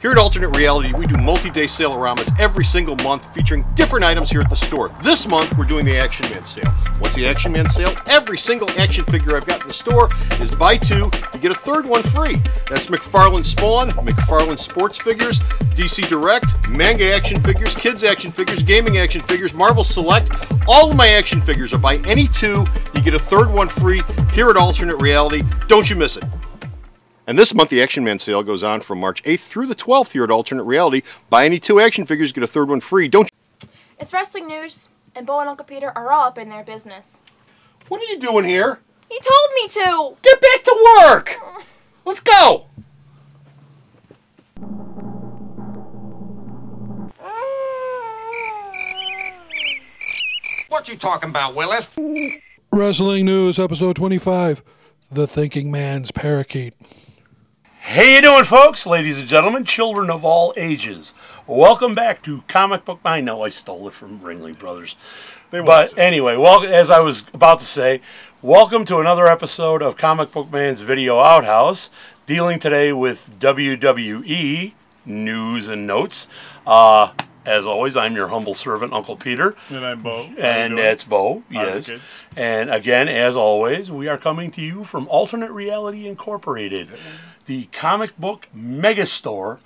Here at Alternate Reality, we do multi-day sale-aramas every single month featuring different items here at the store. This month, we're doing the Action Man sale. What's the Action Man sale? Every single action figure I've got in the store is buy two, you get a third one free. That's McFarlane Spawn, McFarlane Sports Figures, DC Direct, manga action figures, kids action figures, gaming action figures, Marvel Select. All of my action figures are buy any two, you get a third one free here at Alternate Reality. Don't you miss it. And this month, the Action Man sale goes on from March 8th through the 12th here at Alternate Reality. Buy any two action figures, get a third one free. Don't you? It's wrestling news, and Bo and Uncle Peter are all up in their business. What are you doing here? He told me to! Get back to work! Let's go! What you talking about, Willis? Wrestling News, Episode 25, The Thinking Man's Parakeet. How you doing, folks, ladies and gentlemen, children of all ages? Welcome back to Comic Book. I know I stole it from Ringling Brothers. But anyway, well, as I was about to say, welcome to another episode of Comicbookmans Video Outhouse, dealing today with WWE news and notes. As always, I'm your humble servant, Uncle Peter. And I'm Bo. And that's Bo, yes. And again, as always, we are coming to you from Alternate Reality Incorporated, the comic book megastore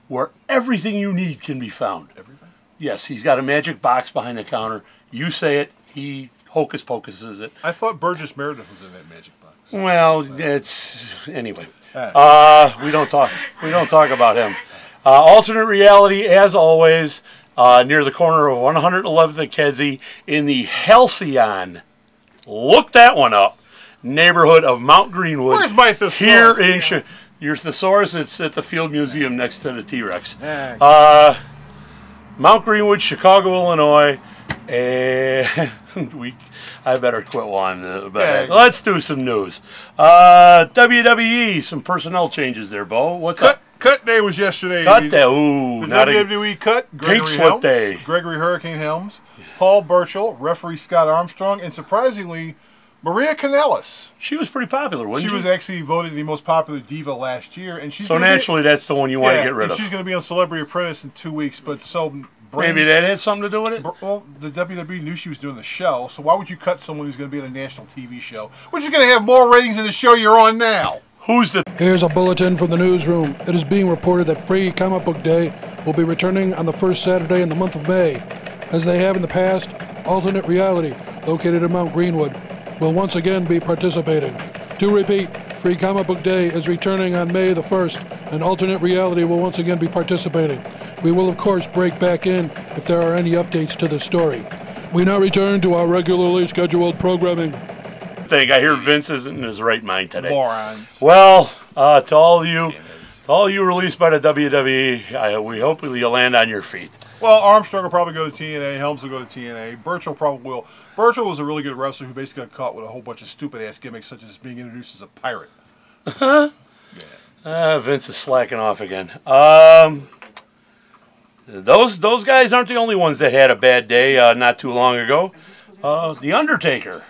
where everything you need can be found. Everything? Yes, he's got a magic box behind the counter. You say it, he hocus pocuses it. I thought Burgess Meredith was in that magic box. Well, it's anyway. We don't talk about him. Alternate Reality, as always, near the corner of 111th and Kedzie in the Halcyon. Look that one up. Neighborhood of Mount Greenwood. Where's my thesaurus? Here in your thesaurus. It's at the Field Museum next to the T-Rex. Mount Greenwood, Chicago, Illinois. And I better quit one. Let's do some news. WWE, some personnel changes there, Bo. What's up? Cut day was yesterday. Cut day. Ooh, the not WWE cut. Pink slip day. Gregory Hurricane Helms, Paul Burchill, referee Scott Armstrong, and surprisingly, Maria Kanellis. She was pretty popular, wasn't she? She was actually voted the most popular diva last year, and she's so naturally that's the one you want to get rid of. She's going to be on Celebrity Apprentice in 2 weeks, but so. Maybe that had something to do with it? Well, the WWE knew she was doing the show, so why would you cut someone who's going to be on a national TV show, which is going to have more ratings than the show you're on now? Here's a bulletin from the newsroom. It is being reported that Free Comic Book Day will be returning on the first Saturday in the month of May. As they have in the past, Alternate Reality, located in Mount Greenwood, will once again be participating. To repeat, Free Comic Book Day is returning on May the 1st, and Alternate Reality will once again be participating. We will, of course, break back in if there are any updates to the story. We now return to our regularly scheduled programming. I hear Vince isn't in his right mind today. Morons. Well, to all you released by the WWE, we hope you'll land on your feet. Well, Armstrong will probably go to TNA. Helms will go to TNA. Burchill probably will. Burchill was a really good wrestler who basically got caught with a whole bunch of stupid-ass gimmicks, such as being introduced as a pirate. Vince is slacking off again. Those guys aren't the only ones that had a bad day not too long ago. The Undertaker.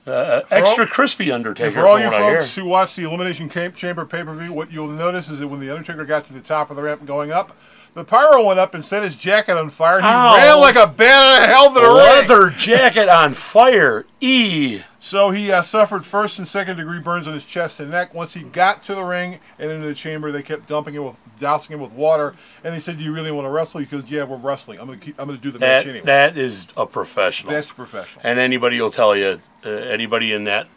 Extra crispy Undertaker. For all you folks who watch the Elimination Chamber PPV, what you'll notice is that when the Undertaker got to the top of the ramp going up, the pyro went up and set his jacket on fire, and he ran like a bat out of hell to the ring. Leather jacket on fire. So he suffered first and second degree burns on his chest and neck. Once he got to the ring and into the chamber, they kept dousing him with water, and they said, "Do you really want to wrestle?" He goes, "Yeah, we're wrestling. I'm gonna do the match anyway." That is a professional. That's professional. And anybody will tell you, anybody in that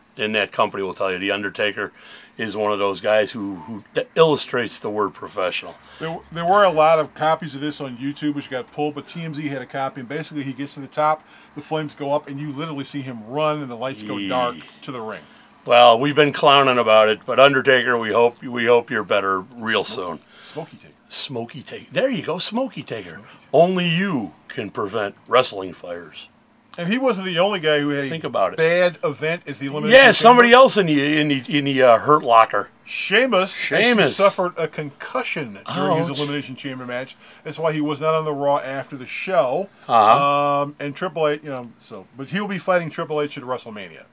company will tell you, the Undertaker is one of those guys who illustrates the word professional. There were a lot of copies of this on YouTube which got pulled, but TMZ had a copy, and basically he gets to the top, the flames go up, and you literally see him run, and the lights go dark to the ring. Well, we've been clowning about it, but Undertaker, we hope you're better real soon. Smoky Taker. Smoky Taker. There you go, Smoky Taker. Only you can prevent wrestling fires. And he wasn't the only guy who had a bad event as the Elimination Chamber. Yeah, somebody else in the Hurt Locker. Sheamus actually suffered a concussion during his Elimination Chamber match. That's why he was not on the Raw after the show. And Triple H, but he'll be fighting Triple H at WrestleMania.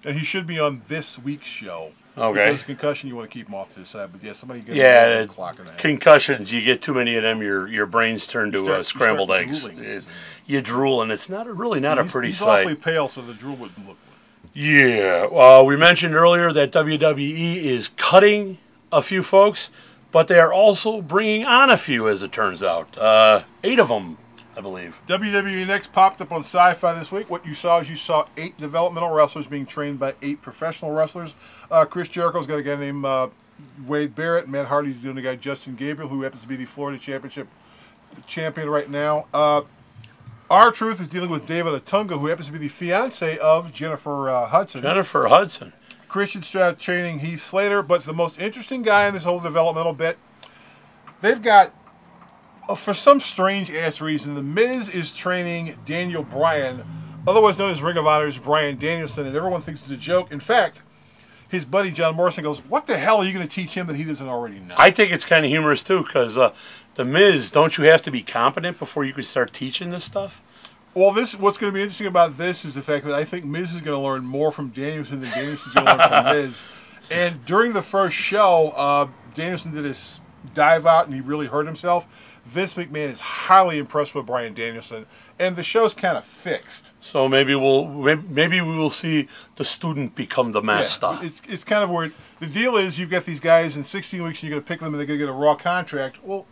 And he should be on this week's show. Okay. Because concussion, you want to keep them off to the side. But yeah, somebody get Yeah, clock in the head. concussions. You get too many of them, your brains turn to You start scrambled eggs. drooling. You drool, and it's really not a pretty he's sight. awfully pale, so the drool wouldn't look good. Yeah. We mentioned earlier that WWE is cutting a few folks, but they are also bringing on a few, as it turns out. 8 of them, I believe. WWE Next popped up on Sci-Fi this week. What you saw is 8 developmental wrestlers being trained by 8 professional wrestlers. Chris Jericho's got a guy named Wade Barrett. Matt Hardy's doing a guy Justin Gabriel, who happens to be the Florida Championship champion right now. R-Truth is dealing with David Otunga, who happens to be the fiance of Jennifer Hudson. Jennifer Hudson. Christian Stroud training Heath Slater, but the most interesting guy in this whole developmental bit, they've got, for some strange-ass reason, The Miz is training Daniel Bryan, otherwise known as Ring of Honor's Bryan Danielson, and everyone thinks it's a joke. In fact, his buddy John Morrison goes, what the hell are you going to teach him that he doesn't already know? I think it's kind of humorous, too, because The Miz, don't you have to be competent before you can start teaching this stuff? Well, what's going to be interesting about this is the fact that I think Miz is going to learn more from Danielson than Danielson's going to learn from Miz. And during the first show, Danielson did his dive out and he really hurt himself. Vince McMahon is highly impressed with Bryan Danielson, and the show's kind of fixed. So maybe we will see the student become the master. Yeah, it's kind of weird. The deal is you've got these guys in 16 weeks and you're going to pick them and they're going to get a raw contract. Well,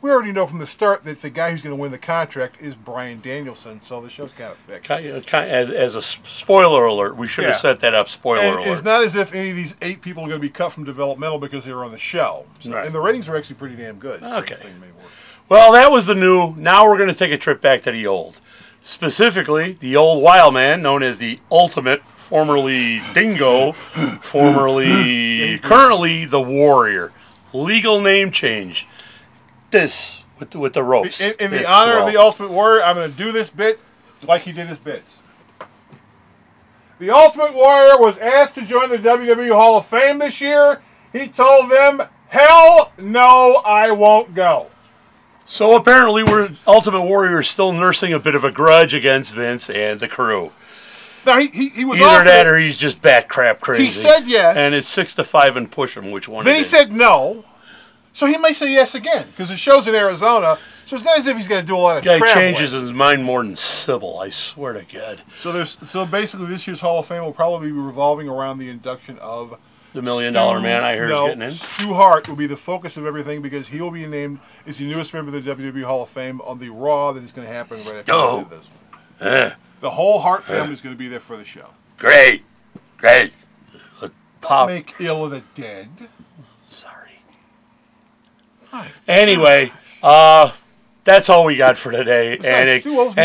we already know from the start that the guy who's going to win the contract is Bryan Danielson, so the show's kind of fixed. As a spoiler alert, we should have set that up, spoiler alert. It's not as if any of these 8 people are going to be cut from developmental because they were on the show. So, right. And the ratings are actually pretty damn good. Okay. So may work. Well, that was the new. Now we're going to take a trip back to the old. Specifically, the old wild man, known as the Ultimate, formerly Dingo, currently the Warrior. Legal name change. This with the ropes. In the honor of the Ultimate Warrior, I'm going to do this bit like he did his bits. The Ultimate Warrior was asked to join the WWE Hall of Fame this year. He told them, hell no, I won't go. So apparently Ultimate Warrior is still nursing a bit of a grudge against Vince and the crew. Now, he was either that or he's just bat crap crazy. He said yes. And it's 6-5 and push him, which one Then he said no. So he may say yes again, because the show's in Arizona, so it's not as if he's going to do a lot of traveling. Guy changes his mind more than Sybil, I swear to God. So basically this year's Hall of Fame will probably be revolving around the induction of the $1 Million Man I heard is getting in. Stu Hart will be the focus of everything because he will be named as the newest member of the WWE Hall of Fame on the Raw that is going to happen right after this one. The whole Hart family is going to be there for the show. Great. Don't make ill of the dead. Sorry. Anyway, that's all we got for today, and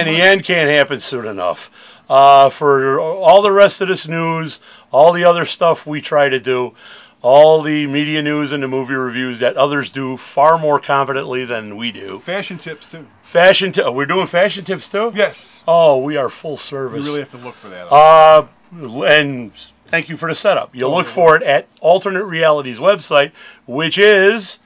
the end can't happen soon enough. For all the rest of this news, all the other stuff we try to do, all the media news and the movie reviews that others do far more competently than we do. Fashion tips, too. We're doing fashion tips, too? Yes. Oh, we are full service. You really have to look for that. And thank you for the setup. You'll look for it at Alternate Reality's website, which is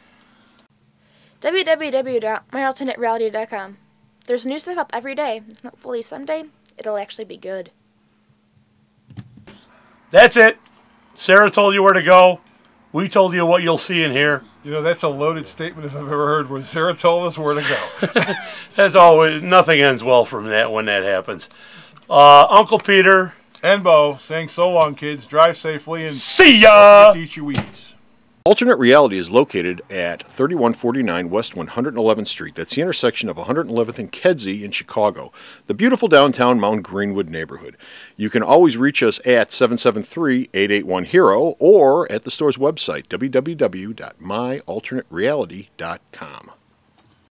www.myalternatereality.com. There's new stuff up every day. Hopefully someday it'll actually be good. That's it. Sarah told you where to go. We told you what you'll see in here. You know, that's a loaded statement if I've ever heard when Sarah told us where to go. That's always, nothing ends well from that when that happens. Uncle Peter and Bo saying so long, kids. Drive safely and see ya! Eat your Wheaties. Alternate Reality is located at 3149 West 111th Street. That's the intersection of 111th and Kedzie in Chicago, the beautiful downtown Mount Greenwood neighborhood. You can always reach us at 773-881-HERO or at the store's website, www.myalternatereality.com.